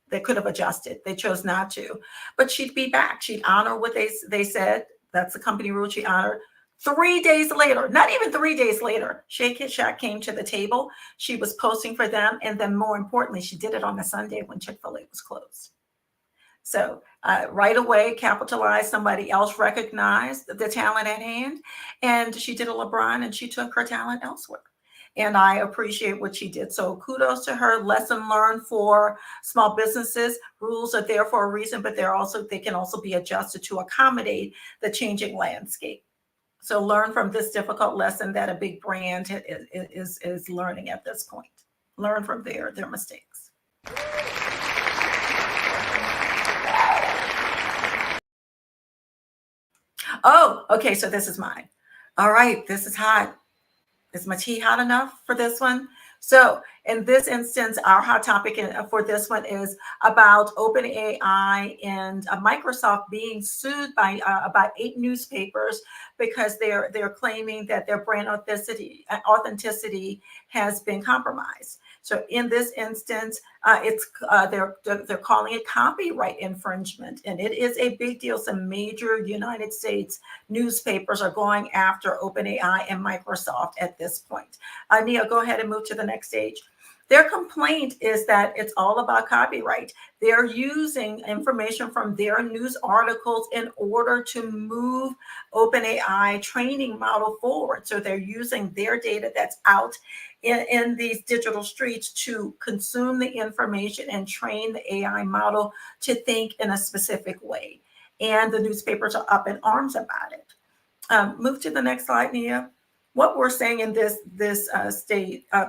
They could have adjusted. They chose not to. But she'd be back. She'd honor what they said. That's the company rule. She honored. 3 days later, not even 3 days later, Shake It Shack came to the table. She was posting for them. And then more importantly, she did it on a Sunday when Chick-fil-A was closed. So right away, capitalized, somebody else recognized the talent at hand. And she did a LeBron and she took her talent elsewhere. And I appreciate what she did. So kudos to her. Lesson learned for small businesses. Rules are there for a reason, but they can also be adjusted to accommodate the changing landscape. So learn from this difficult lesson that a big brand is learning at this point. Learn from their mistakes. Oh, okay. So this is mine. All right. This is hot. Is my tea hot enough for this one? So in this instance, our hot topic for this one is about OpenAI and Microsoft being sued by about 8 newspapers because they're claiming that their brand authenticity has been compromised. So in this instance, they're calling it copyright infringement, and it is a big deal. Some major United States newspapers are going after OpenAI and Microsoft at this point. Nia, go ahead and move to the next stage. Their complaint is that it's all about copyright. They're using information from their news articles in order to move OpenAI training model forward. So they're using their data that's out in these digital streets to consume the information and train the AI model to think in a specific way. And the newspapers are up in arms about it. Move to the next slide, Nia. What we're saying in this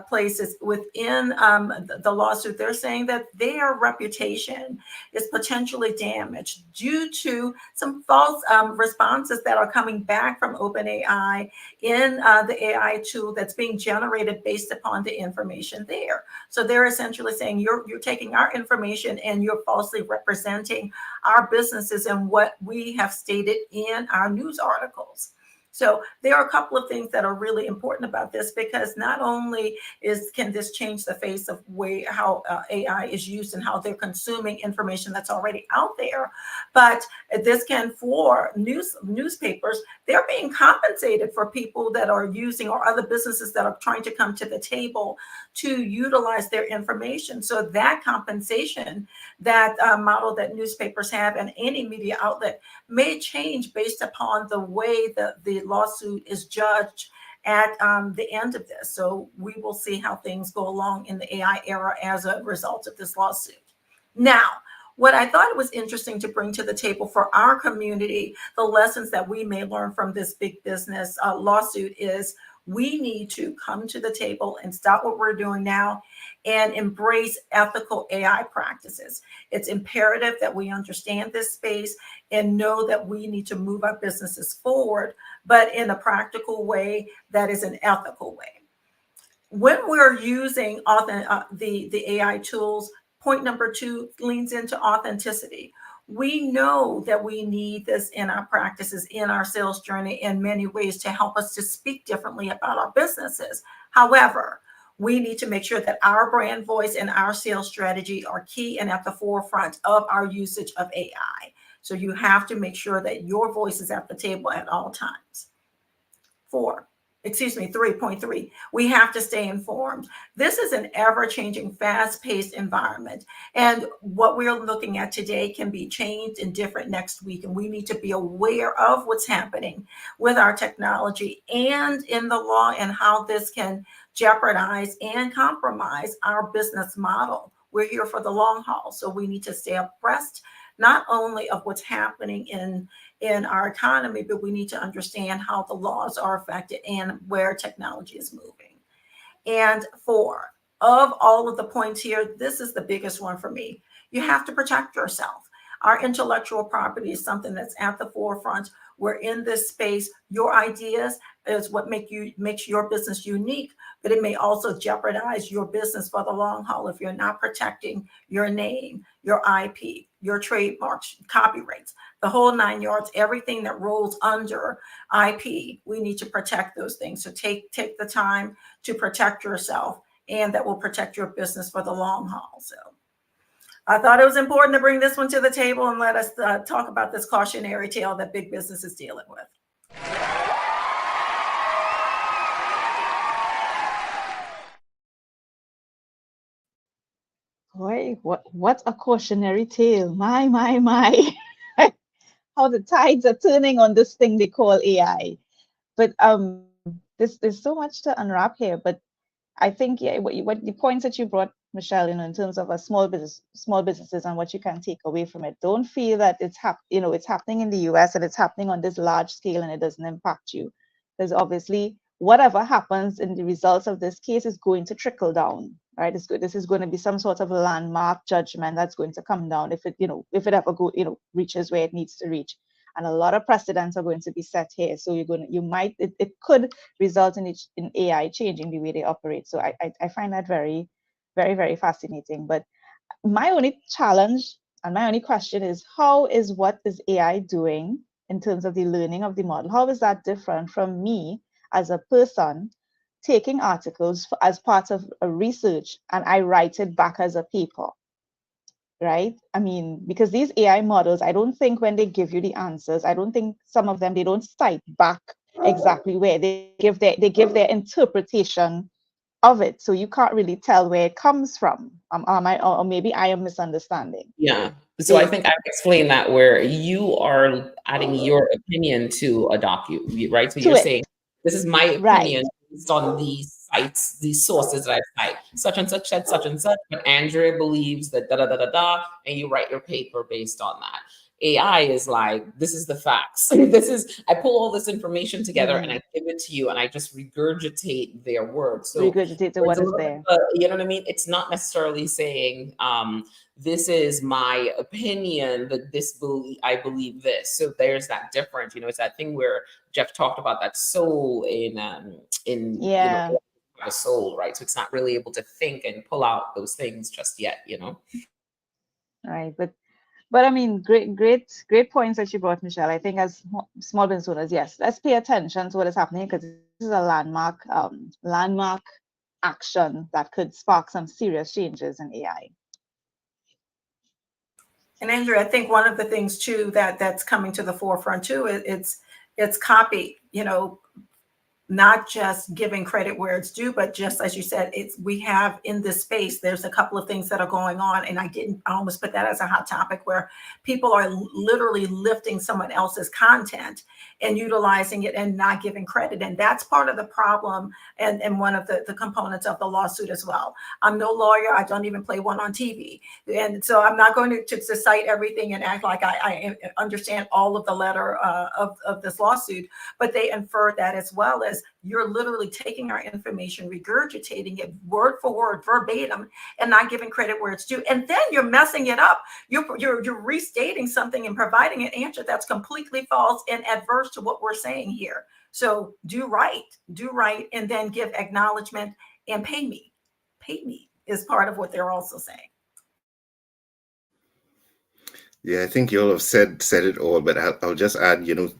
place is within the lawsuit, they're saying that their reputation is potentially damaged due to some false responses that are coming back from OpenAI in the AI tool that's being generated based upon the information there. So they're essentially saying you're taking our information and you're falsely representing our businesses and what we have stated in our news articles. So there are a couple of things that are really important about this, because not only can this change the face of how AI is used and how they're consuming information that's already out there, but this can, for newspapers, they're being compensated for people that are using, or other businesses that are trying to come to the table to utilize their information. So that compensation, that model that newspapers have and any media outlet may change based upon the way that the lawsuit is judged at the end of this. So we will see how things go along in the AI era as a result of this lawsuit. Now, what I thought was interesting to bring to the table for our community, the lessons that we may learn from this big business lawsuit, is we need to come to the table and stop what we're doing now and embrace ethical AI practices. It's imperative that we understand this space and know that we need to move our businesses forward, but in a practical way that is an ethical way. When we're using the AI tools, point number 2 leans into authenticity. We know that we need this in our practices, in our sales journey, in many ways to help us to speak differently about our businesses. However, we need to make sure that our brand voice and our sales strategy are key and at the forefront of our usage of AI. So you have to make sure that your voice is at the table at all times. 3.3, we have to stay informed. This is an ever-changing, fast-paced environment. And what we're looking at today can be changed and different next week. And we need to be aware of what's happening with our technology and in the law and how this can jeopardize and compromise our business model. We're here for the long haul. So we need to stay abreast, not only of what's happening in our economy, but we need to understand how the laws are affected and where technology is moving. And 4, of all of the points here, this is the biggest one for me. You have to protect yourself. Our intellectual property is something that's at the forefront. We're in this space. Your ideas is what makes your business unique, but it may also jeopardize your business for the long haul if you're not protecting your name, your IP, your trademarks, copyrights, the whole 9 yards, everything that rolls under IP. We need to protect those things. So take the time to protect yourself, and that will protect your business for the long haul. So I thought it was important to bring this one to the table and let us talk about this cautionary tale that big business is dealing with. Boy, what a cautionary tale. My. How the tides are turning on this thing they call AI. But there's so much to unwrap here. But I think, yeah, what the points that you brought, Michelle, in terms of small businesses and what you can take away from it. Don't feel that it's happening in the US and it's happening on this large scale and it doesn't impact you. Because obviously, whatever happens in the results of this case is going to trickle down, right? This is going to be some sort of landmark judgment that's going to come down if it ever reaches where it needs to reach. And a lot of precedents are going to be set here. So it could result in AI changing the way they operate. So I find that very, very, very fascinating. But my only challenge and my only question is, what is AI doing in terms of the learning of the model? How is that different from me as a person taking articles as part of a research and I write it back as a paper? Right? I mean, because these AI models, I don't think when they give you the answers, I don't think some of them, they don't cite back exactly where they give their interpretation of it. So you can't really tell where it comes from. Or maybe I am misunderstanding. Yeah. So I think I've explained that where you are adding your opinion to a document, right? So you're saying, this is my opinion based on these sites, these sources that I cite. Such and such said such and such, but Andrea believes that da, and you write your paper based on that. AI is like, this is the facts. I pull all this information together and I give it to you and I just regurgitate their words. So regurgitate to what is there. You know what I mean? It's not necessarily saying, this is my opinion, that I believe this. So there's that difference. It's that thing where Jeff talked about that soul in the soul, right? So it's not really able to think and pull out those things just yet, Right. But I mean, great points that you brought, Michelle. I think as small business owners, yes, let's pay attention to what is happening, because this is a landmark action that could spark some serious changes in AI. And Andrew, I think one of the things too that's coming to the forefront too, it's copy, not just giving credit where it's due, but just as you said, we have in this space, there's a couple of things that are going on. And I almost put that as a hot topic, where people are literally lifting someone else's content and utilizing it and not giving credit. And that's part of the problem and one of the components of the lawsuit as well. I'm no lawyer. I don't even play one on TV. And so I'm not going to cite everything and act like I understand all of the letter of this lawsuit, but they infer that as well as you're literally taking our information, regurgitating it word for word, verbatim, and not giving credit where it's due. And then you're messing it up. You're restating something and providing an answer that's completely false and adverse to what we're saying here. So do right, and then give acknowledgement and pay me. Pay me is part of what they're also saying. Yeah, I think you all have said it all, but I'll just add, you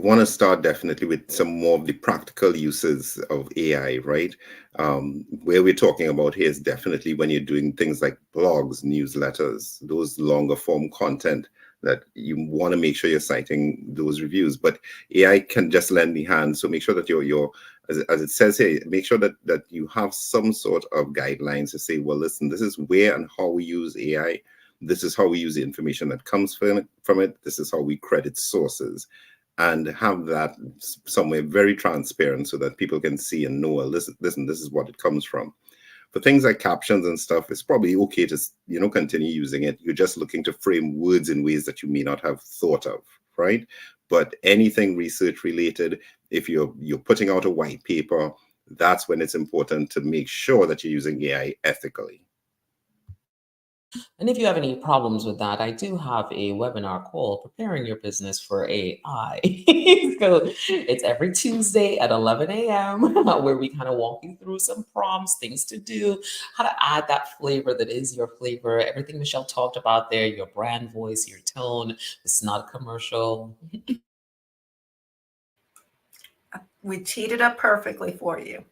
want to start definitely with some more of the practical uses of AI, right? Where we're talking about here is definitely when you're doing things like blogs, newsletters, those longer form content that you want to make sure you're citing those reviews. But AI can just lend the hand. So make sure that you're as it says here, make sure that you have some sort of guidelines to say, well, listen, this is where and how we use AI. This is how we use the information that comes from it. This is how we credit sources, and have that somewhere very transparent so that people can see and know, well, listen, this is what it comes from. For things like captions and stuff, it's probably okay to, continue using it. You're just looking to frame words in ways that you may not have thought of, right? But anything research related, if you're putting out a white paper, that's when it's important to make sure that you're using AI ethically. And if you have any problems with that, I do have a webinar called Preparing Your Business for AI. So it's every Tuesday at 11 a.m. where we kind of walk you through some prompts, things to do, how to add that flavor that is your flavor, everything Michelle talked about there, your brand voice, your tone. It's not a commercial. We teed it up perfectly for you.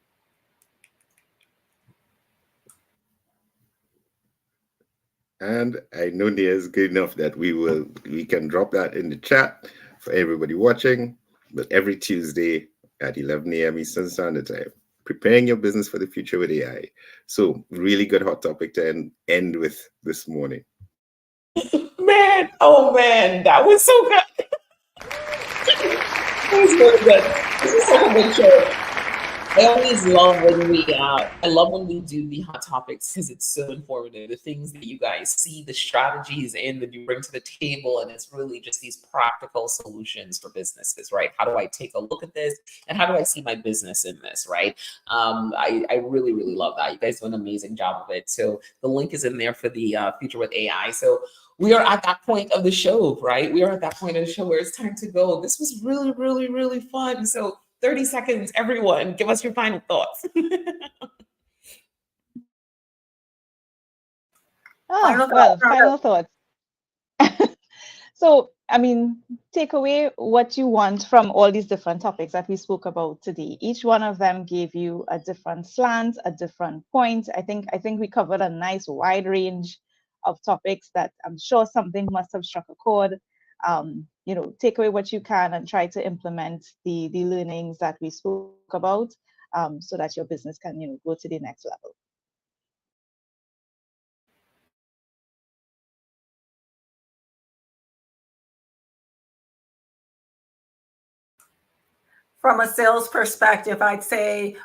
And I know Nia is good enough that we can drop that in the chat for everybody watching. But every Tuesday at 11 a.m. Eastern Standard Time, preparing your business for the future with AI. So really good hot topic to end with this morning. Man, oh man, that was so good. That was really good. This is such a good show. I always love when we do the hot topics because it's so informative. The things that you guys see, the strategies and that you bring to the table, and it's really just these practical solutions for businesses, right? How do I take a look at this, and how do I see my business in this, right? I really, really love that. You guys do an amazing job of it. So the link is in there for the Future with AI. So we are at that point of the show, right? We are at that point of the show where it's time to go. This was really, really, really fun. So 30 seconds, everyone, give us your final thoughts. Final thoughts. So, I mean, take away what you want from all these different topics that we spoke about today. Each one of them gave you a different slant, a different point. I think we covered a nice wide range of topics that I'm sure something must have struck a chord. Take away what you can and try to implement the learnings that we spoke about, so that your business can, go to the next level. From a sales perspective, I'd say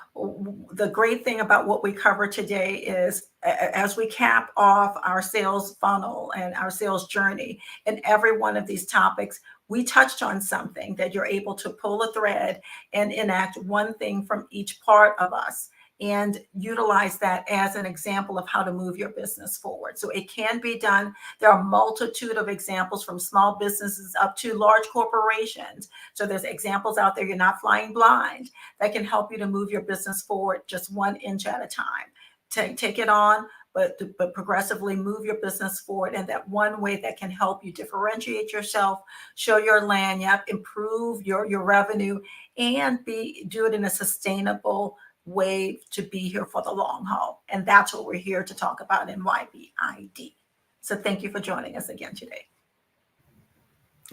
the great thing about what we cover today is as we cap off our sales funnel and our sales journey, in every one of these topics, we touched on something that you're able to pull a thread and enact one thing from each part of us and utilize that as an example of how to move your business forward. So it can be done. There are a multitude of examples from small businesses up to large corporations. So there's examples out there. You're not flying blind that can help you to move your business forward just 1 inch at a time. Take it on, but progressively move your business forward. And that one way that can help you differentiate yourself, show your lanyard, improve your revenue, and do it in a sustainable way to be here for the long haul. And that's what we're here to talk about in YBID. So thank you for joining us again today.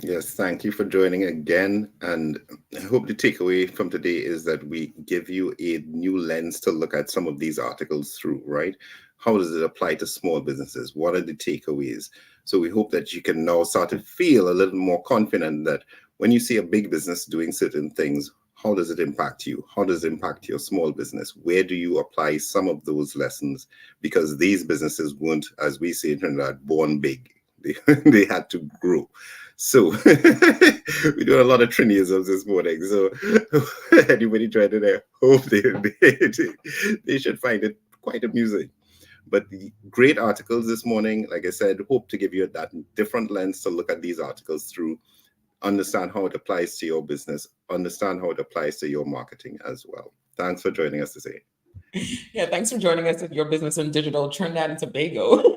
Yes, thank you for joining again. And I hope the takeaway from today is that we give you a new lens to look at some of these articles through, right? How does it apply to small businesses? What are the takeaways? So we hope that you can now start to feel a little more confident that when you see a big business doing certain things, how does it impact you? How does it impact your small business? Where do you apply some of those lessons? Because these businesses weren't, as we say in Trinidad, born big. They had to grow. So we're doing a lot of Trinisms this morning. So anybody trying to there, hope they should find it quite amusing. But the great articles this morning, like I said, hope to give you that different lens to look at these articles through. Understand how it applies to your business, understand how it applies to your marketing as well. Thanks for joining us today. Yeah, thanks for joining us at Your Business in Digital Trinidad and Tobago.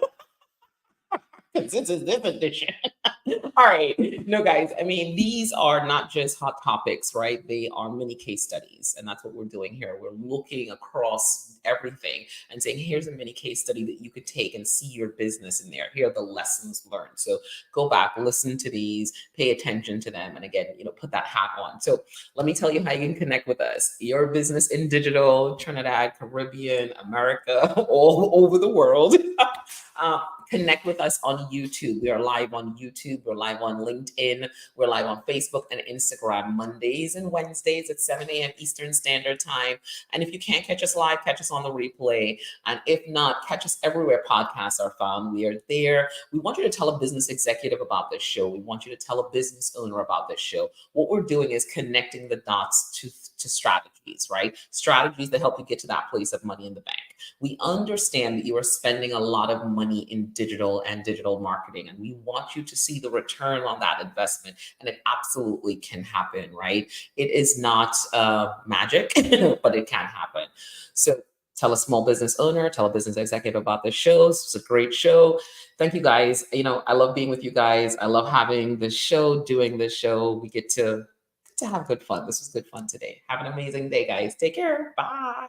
It's a different edition. All right. No, guys, I mean, these are not just hot topics, right? They are mini case studies. And that's what we're doing here. We're looking across everything and saying, here's a mini case study that you could take and see your business in there. Here are the lessons learned. So go back, listen to these, pay attention to them. And again, put that hat on. So let me tell you how you can connect with us. Your business in digital, Trinidad, Caribbean, America, all over the world. Connect with us on YouTube. We are live on YouTube. We're live on LinkedIn. We're live on Facebook and Instagram Mondays and Wednesdays at 7 a.m. Eastern Standard Time. And if you can't catch us live, catch us on the replay. And if not, catch us everywhere podcasts are found. We are there. We want you to tell a business executive about this show. We want you to tell a business owner about this show. What we're doing is connecting the dots to strategies, right? Strategies that help you get to that place of money in the bank. We understand that you are spending a lot of money in digital and digital marketing, and we want you to see the return on that investment, and it absolutely can happen, right? It is not magic, but it can happen. So tell a small business owner, tell a business executive about this show. It's a great show. Thank you guys. I love being with you guys. I love having this show, doing this show. We get to have good fun. This was good fun today. Have an amazing day, guys. Take care. Bye.